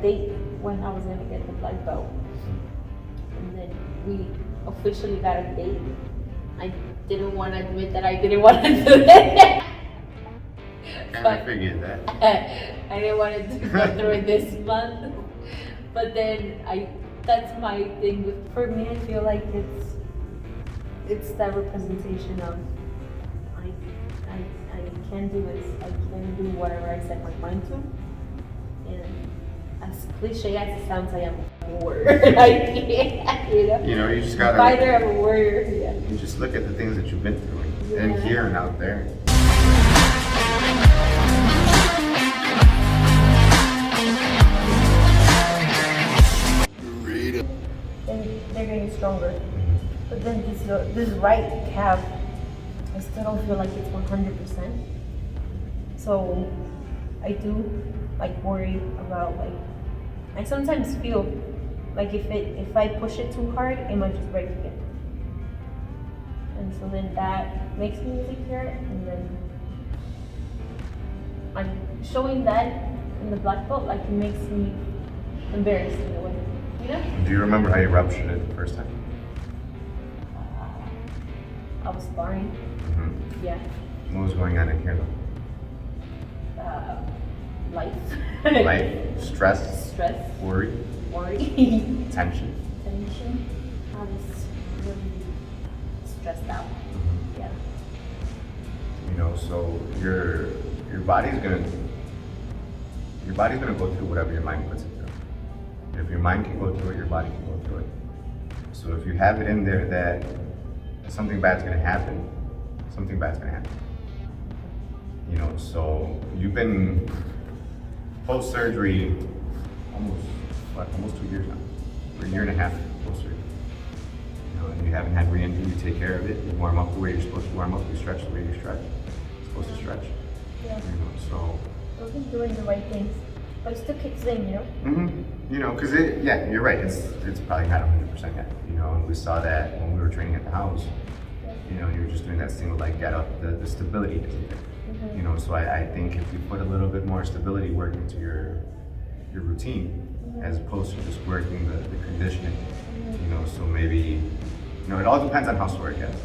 date when I was gonna get the black belt. And then we officially got a date. I didn't want to admit that I didn't want to do it. I figured that. I didn't want to go through it this month. But then that's my thing for me, I feel like it's that representation of I can do this, I can do whatever I set my mind to. And as cliche as it sounds, I am a warrior. You just gotta fighter, I'm a warrior. Yeah. You just look at the things that you've been through and here and out there. And they're getting stronger. But then this right calf, I still don't feel like it's 100%. So I do worry about I sometimes feel like if I push it too hard, it might just break again. And so then that makes me insecure, and then showing that in the black belt, it makes me embarrassed in a way. Do you remember how you ruptured it the first time? I was sparring. Mm-hmm. Yeah. What was going on in here though? Life. Life, stress, worry, tension. I was really stressed out. Mm-hmm. Yeah. So your body's gonna go through whatever your mind puts it through. If your mind can go through it, your body can go through it. So if you have it in there that something bad's gonna happen, something bad's gonna happen. So you've been post-surgery almost 2 years now, or a year and a half post-surgery. And you haven't had re-injury, you take care of it, you warm up the way you're supposed to warm up, you stretch the way you stretch, you're supposed to stretch. Yeah. So I've been doing the right things, but it still kicks in, Mm-hmm. Because you're right, it's probably not 100% yet, and we saw that when we were training at the house. You were just doing that single leg get up, the stability isn't there. Mm-hmm. So I think if you put a little bit more stability work into your routine, Mm-hmm. as opposed to just working the conditioning, Mm-hmm. So maybe, it all depends on how sore it gets.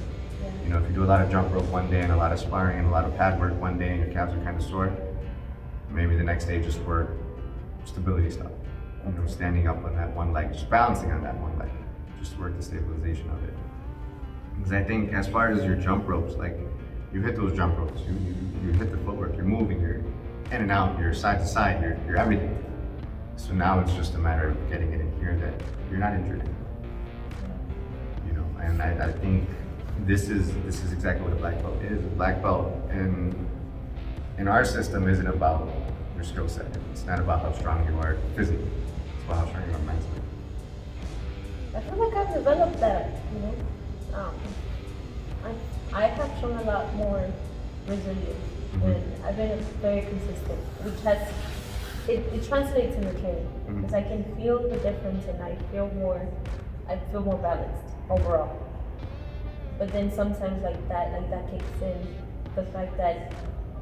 Yeah. If you do a lot of jump rope one day and a lot of sparring and a lot of pad work one day and your calves are kind of sore, maybe the next day just work stability stuff. Standing up on that one leg, just balancing on that one leg, just work the stabilization of it. Because I think as far as your jump ropes, you hit those jump ropes, you hit the footwork, you're moving, you're in and out, you're side to side, you're everything. So now it's just a matter of getting it in here that you're not injured anymore. And I think this is exactly what a black belt is. A black belt in our system isn't about your skill set. It's not about how strong you are physically. It's about how strong you are mentally. I feel like I've developed that, I have shown a lot more resilience, and I've been very consistent, which it translates in the training, because I can feel the difference and I feel more balanced overall. But then sometimes that kicks in, the fact that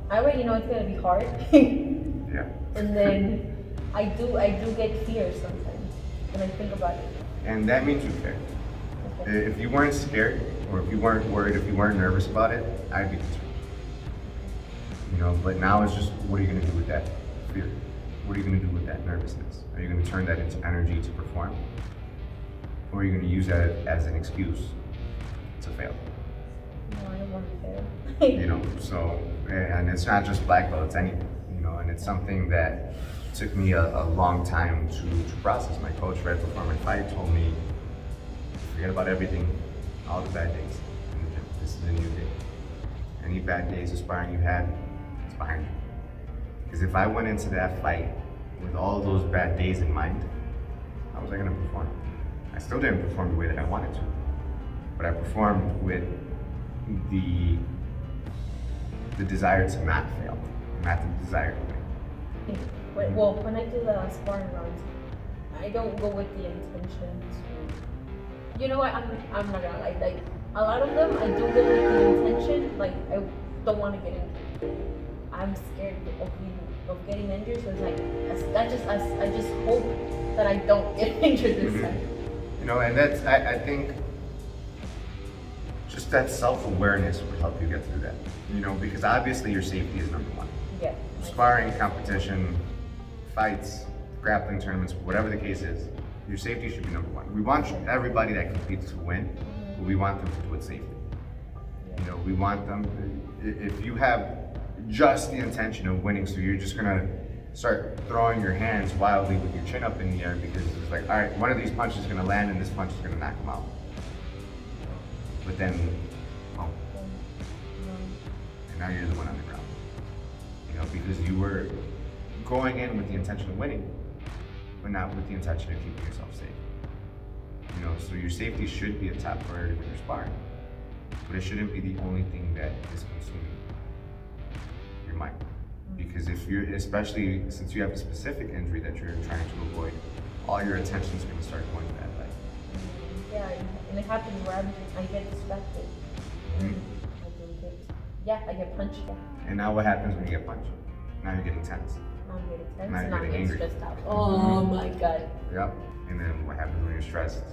I already know it's gonna be hard. Yeah. And then I do get fear sometimes when I think about it. And that means you care. Okay. If you weren't scared, or if you weren't worried, if you weren't nervous about it, I'd be concerned. But now it's just, what are you gonna do with that fear? What are you gonna do with that nervousness? Are you gonna turn that into energy to perform? Or are you gonna use that as an excuse to fail? No, I don't want to fail. And it's not just black belt, it's anything, and it's something that took me a long time to process. My coach right before my fight told me, forget about everything, all the bad days in the gym. This is a new day. Any bad days of sparring you had, it's behind you. Because if I went into that fight with all those bad days in mind, how was I gonna perform? I still didn't perform the way that I wanted to, but I performed with the desire to not fail, not the desire to win. Well, when I do the sparring rounds, I don't go with the intention to. You know what? I'm not gonna lie. A lot of them, I do go with the intention. I don't want to get injured. I'm scared of being of getting injured. So it's like I just hope that I don't get injured this time. You know, and that's I think just that self-awareness would help you get through that. You know, because obviously your safety is number one. Yeah. Sparring, competition, fights, grappling tournaments, whatever the case is, your safety should be number one. We want everybody that competes to win, but we want them to do it safely. You know, we want them, if you have just the intention of winning, so you're just gonna start throwing your hands wildly with your chin up in the air because it's like, all right, one of these punches is gonna land and this punch is gonna knock them out. But then, and now you're the one on the ground. You know, because you were going in with the intention of winning, but not with the intention of keeping yourself safe. You know, so your safety should be a top priority when you're sparring, but it shouldn't be the only thing that is consuming your mind. Because if you're, especially since you have a specific injury that you're trying to avoid, all your attention is going to start going that way. Yeah, and it happens where I get distracted. I get punched. And now what happens when you get punched? Now you're getting tense. Now I'm getting tense. Now and you're I'm getting getting angry. stressed out. Oh my god. Yep. And then what happens when you're stressed?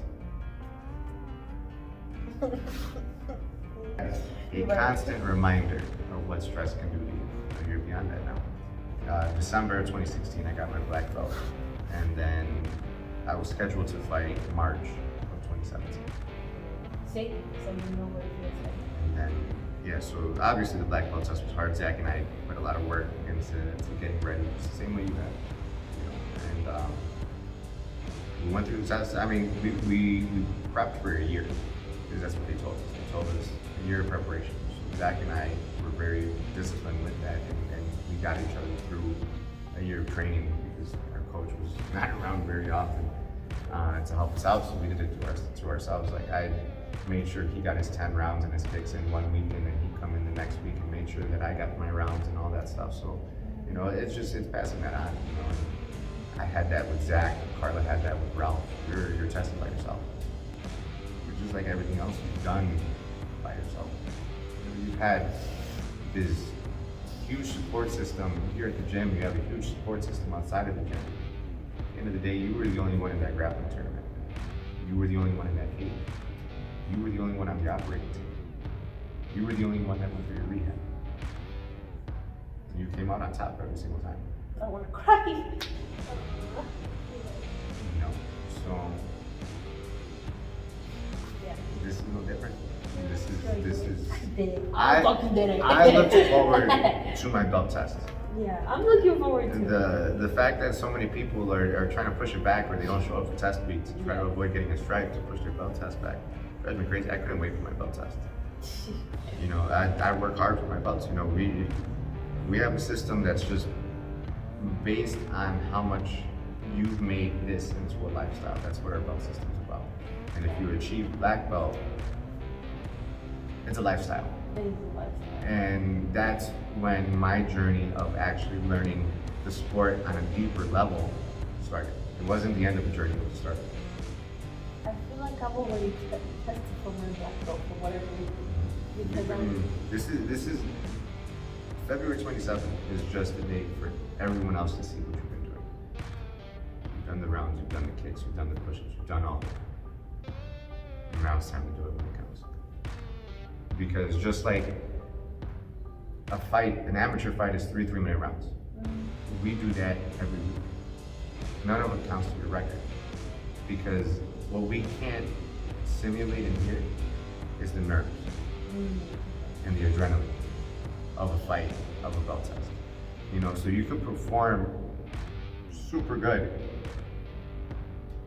A constant reminder of what stress can do to you. So you're beyond that now. December 2016, I got my black belt, and then I was scheduled to fight March of 2017. See, so you know what it feels like. And then, yeah, so obviously the black belt test was hard. Zach and I put a lot of work into getting ready, just the same way you have. You know, and we went through the test. I mean, we prepped for a year, because that's what they told us. They told us a year of preparation. So Zach and I were very disciplined with that, and we got each other through a year of training because our coach was not around very often to help us out. So we did it to ourselves. Like I made sure he got his 10 rounds and his kicks in 1 week, and then he'd come in the next week and made sure that I got my rounds and all that stuff. So, you know, it's passing that on. You know, and I had that with Zach. Carla had that with Ralph. You're tested by yourself. Which is like everything else you've done by yourself. You know, you've had this huge support system here at the gym. You have a huge support system outside of the gym. At the end of the day, you were the only one in that grappling tournament. You were the only one in that cage. You were the only one on the operating team. You were the only one that went through your rehab. And you came out on top every single time. I want to cry. You know, so Yeah. this is no different. This is. I did it. I fucking did it. I look forward to my belt test. Yeah, I'm looking forward to And it. the fact that so many people are trying to push it back, or they don't show up for test weeks, try to avoid getting a stripe to push their belt test back, drives me crazy. I couldn't wait for my belt test. You know, I work hard for my belts. You know, we have a system that's just based on how much you've made this into a lifestyle. That's what our belt system is about. And if you achieve black belt, it's a lifestyle. It is a lifestyle. And that's when my journey of actually learning the sport on a deeper level started. It wasn't the end of the journey, it was the start. I feel like I've already tested for my black belt for whatever reason. Because I'm This is February 27th is just a date for everyone else to see what you've been doing. You've done the rounds, you've done the kicks, you've done the push-ups, you've done all of it. And now it's time to do it when it counts. Because just like a fight, an amateur fight is 3 3-minute rounds. We do that every week. None of it counts to your record. Because what we can't simulate in here is the nerves and the adrenaline of a fight, of a belt test. You know, so you can perform super good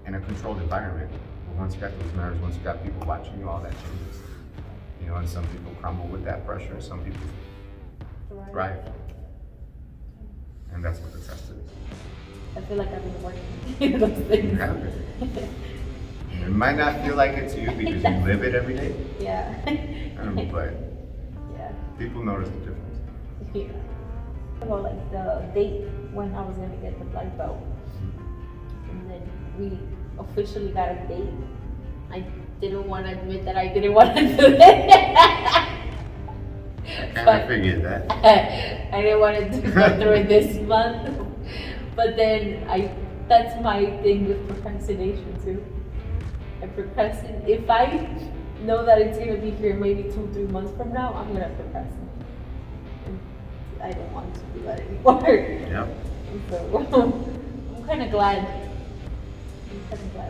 in a controlled environment. But once you got those nerves, once you got people watching you, all that changes. You know, and some people crumble with that pressure, some people thrive. And that's what the test is. I feel like I've been working those things. You have it. It might not feel like it to you because you live it every day, Yeah. but Yeah. people notice the difference. Yeah. Well, like the date when I was gonna get the black belt, and then we officially got a date. I didn't want to admit that I didn't want to do it. I kind of figured that. I didn't want it to go through it this month. But then that's my thing with procrastination too. I procrastinate. If I know that it's gonna be here maybe 2-3 months from now, I'm gonna procrastinate. And I don't want to do that anymore. Yep. So I'm kind of glad.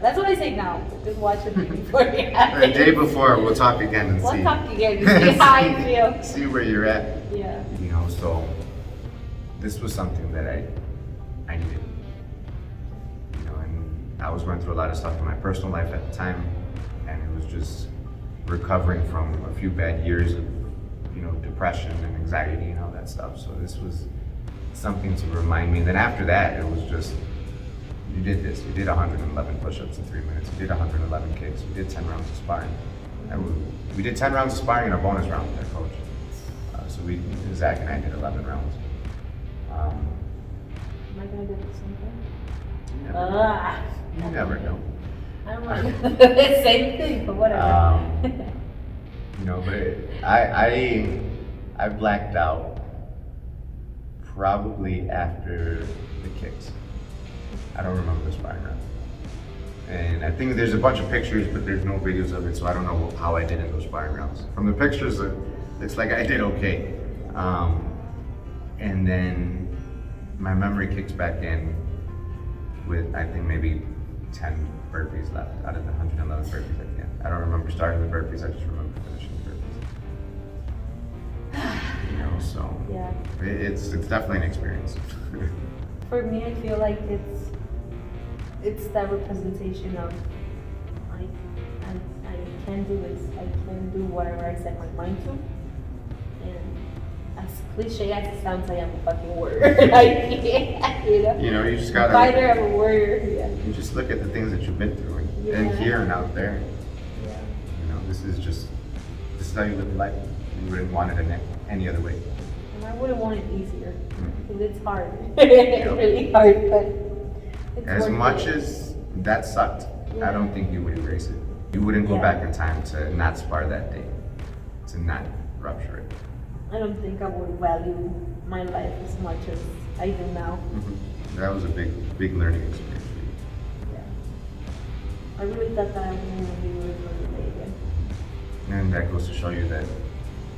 That's what I say now. Just watch it before you have The it. day before, we'll talk again and We'll see. talk again. See how I feel. See where you're at. Yeah. You know, so this was something that I needed. You know, and I was going through a lot of stuff in my personal life at the time, and it was just recovering from a few bad years of, you know, depression and anxiety and all that stuff. So this was something to remind me. And then after that, it was just, you did this. You did 111 push-ups in 3 minutes. You did 111 kicks. We did 10 rounds of sparring. We did 10 rounds of sparring and a bonus round with our coach. So Zach and I did 11 rounds. Am I gonna do something? You never know. I don't want to same thing, but whatever. You know, but I blacked out probably after the kicks. I don't remember the sparring round. And I think there's a bunch of pictures, but there's no videos of it, so I don't know how I did in those sparring rounds. From the pictures, it looks like I did okay. And then my memory kicks back in with, I think, maybe 10 burpees left out of the 111 burpees at the end. I don't remember starting the burpees, I just remember finishing the burpees. You know, so Yeah. it's definitely an experience. For me, I feel like it's that representation of I can do this. I can do whatever I set my mind to. And as cliche as it sounds, I am a fucking warrior. You know, you just gotta. Fighter, I'm a warrior. Yeah. You just look at the things that you've been through and here and out there. Yeah. You know, this is how you live life. You wouldn't want it in any other way. And I wouldn't want it easier because it's hard. Yeah. It's really hard, but it's As worth much it. as that sucked, Yeah. I don't think you would erase it. You wouldn't go Yeah. back in time to not spar that day, to not rupture it. I don't think I would value my life as much as I do now. That was a big learning experience for you. Yeah. I really thought that I was going to be with the day again. And that goes to show you that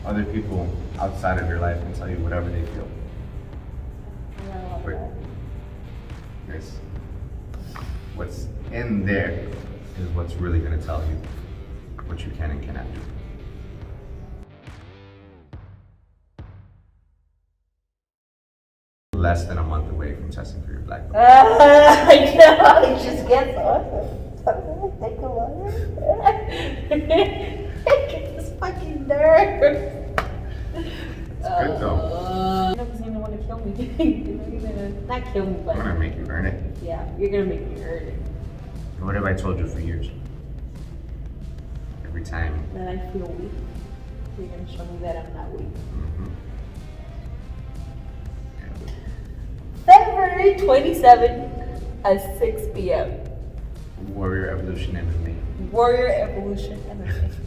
other people outside of your life can tell you whatever they feel. I got a lot of But that. Yes. What's in there is what's really going to tell you what you can and cannot do. Less than a month away from testing for your black belt. I know, it just gets awesome. Take a water. I get this fucking nerve. It's good though. You know, because you don't want to kill me. You're gonna, not kill me, I'm but going to make you earn it. yeah, you're gonna make me earn it. What have I told you for years? Every time. That I feel weak. You're gonna show me that I'm not weak. February 27th at 6 p.m. Warrior Evolution MMA. Warrior Evolution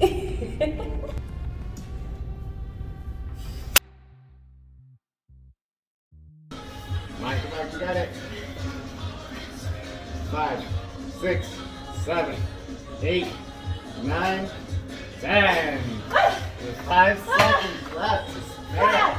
MMA. Mike, you got it. 5, 6, 7, 8, 9, 10. With 5 seconds left to spare.